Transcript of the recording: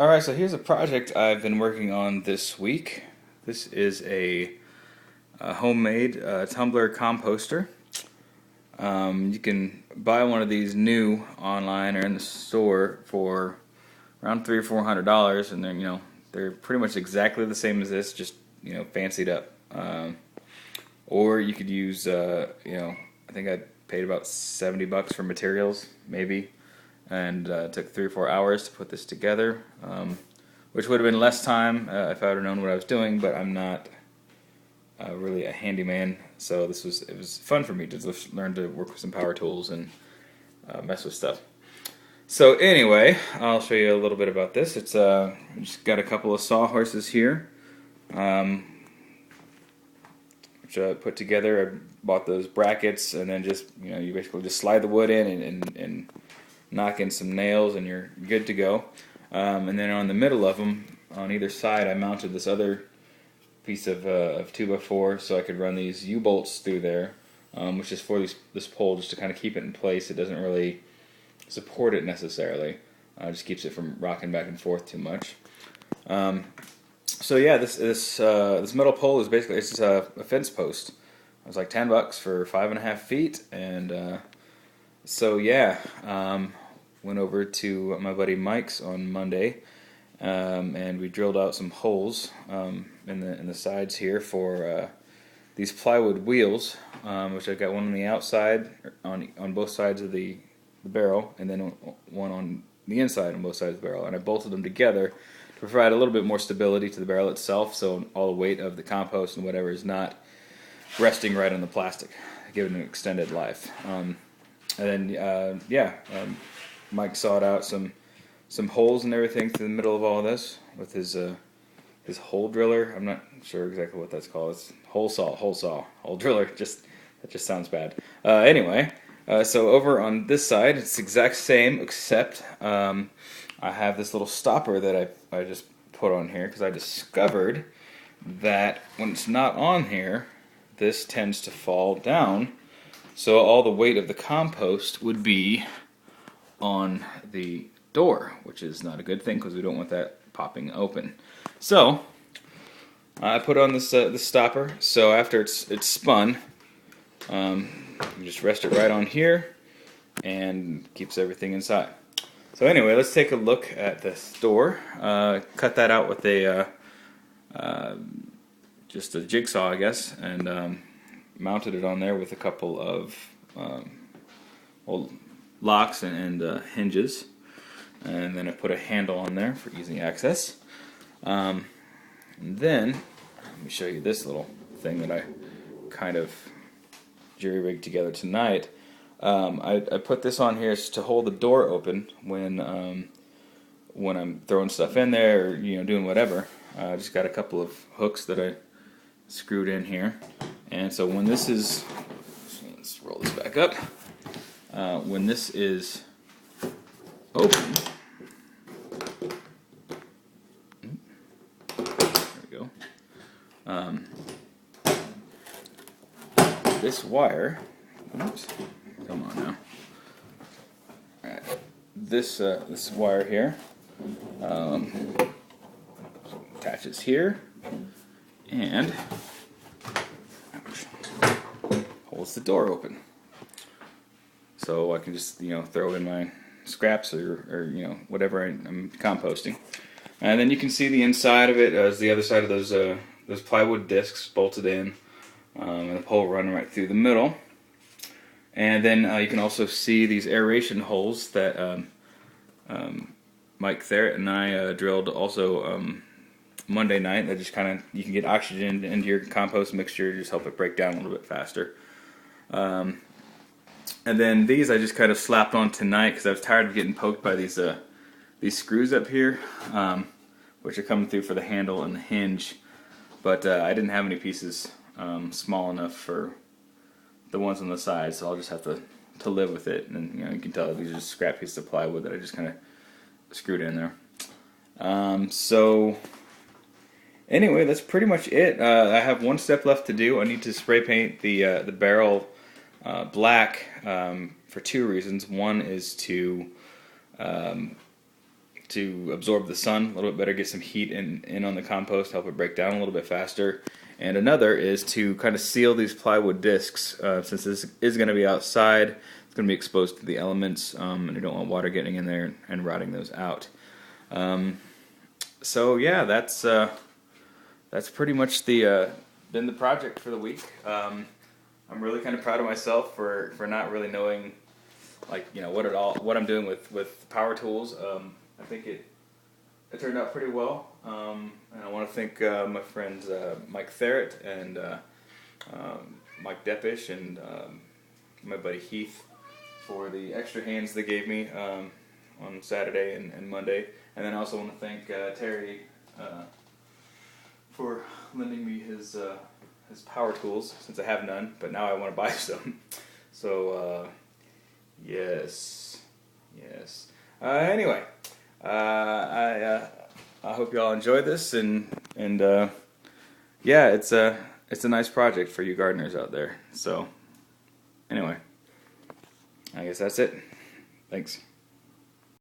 Alright, so here's a project I've been working on this week. This is a homemade tumbler composter. You can buy one of these new online or in the store for around $300 or $400, and they're pretty much exactly the same as this, just fancied up. Or you could use I think I paid about $70 for materials, maybe. And it took 3 or 4 hours to put this together, which would have been less time if I would have known what I was doing. But I'm not really a handyman, so it was fun for me to just learn to work with some power tools and mess with stuff. So anyway, I'll show you a little bit about this. It's just got a couple of sawhorses here, which I put together. I bought those brackets, and then just you basically just slide the wood in and knock in some nails and you're good to go. And then on the middle of them, on either side, I mounted this other piece of 2x4 so I could run these U-bolts through there, which is for this pole just to kind of keep it in place. It doesn't really support it necessarily. It just keeps it from rocking back and forth too much. So yeah, this metal pole is basically it's just a fence post. It was like $10 for 5.5 feet, and so yeah. Went over to my buddy Mike's on Monday, and we drilled out some holes in the sides here for these plywood wheels, which I've got one on the outside on both sides of the barrel, and then one on the inside on both sides of the barrel. And I bolted them together to provide a little bit more stability to the barrel itself, so all the weight of the compost and whatever is not resting right on the plastic, giving it an extended life. And then Mike sawed out some holes and everything through the middle of all of this with his hole driller. I'm not sure exactly what that's called. It's hole driller. That just sounds bad. Anyway, so over on this side, it's the exact same, except I have this little stopper that I just put on here because I discovered that when it's not on here, this tends to fall down. So all the weight of the compost would be on the door, which is not a good thing because we don't want that popping open. So I put on this stopper. So after it's spun, you just rest it right on here and keeps everything inside. So anyway, let's take a look at this door. Cut that out with just a jigsaw, I guess, and mounted it on there with a couple of locks and hinges, and then I put a handle on there for easy access. And then let me show you this little thing that I kind of jury-rigged together tonight. I put this on here to hold the door open when I'm throwing stuff in there or doing whatever. I just got a couple of hooks that I screwed in here, and so when this is, let's roll this back up. When this is open, there we go. This wire, oops, come on now. All right, this wire here attaches here and holds the door open. So I can just throw in my scraps or whatever I'm composting, and then you can see the inside of it as the other side of those plywood discs bolted in, and the pole running right through the middle. And then you can also see these aeration holes that Mike Therrett and I drilled also Monday night. That just you can get oxygen into your compost mixture, just help it break down a little bit faster. And then these I just kind of slapped on tonight because I was tired of getting poked by these screws up here, which are coming through for the handle and the hinge. But I didn't have any pieces small enough for the ones on the side, so I'll just have to live with it. And you can tell these are just scrap pieces of plywood that I just kind of screwed in there. So anyway, that's pretty much it. I have one step left to do. I need to spray paint the barrel black for two reasons. One is to to absorb the sun a little bit better, get some heat in on the compost, help it break down a little bit faster. And another is to kind of seal these plywood discs, since this is going to be outside, it's going to be exposed to the elements, and you don't want water getting in there and rotting those out. So yeah, that's pretty much been the project for the week. I'm really kind of proud of myself for not really knowing, like, you know, what I'm doing with power tools. I think it turned out pretty well. And I want to thank my friends Mike Therrett and Mike Deppish and my buddy Heath for the extra hands they gave me on Saturday and Monday. And then I also want to thank Terry for lending me his power tools, since I have none, but now I want to buy some. So yes. Anyway, I hope y'all enjoy this, and yeah, it's a nice project for you gardeners out there. So anyway, I guess that's it. Thanks.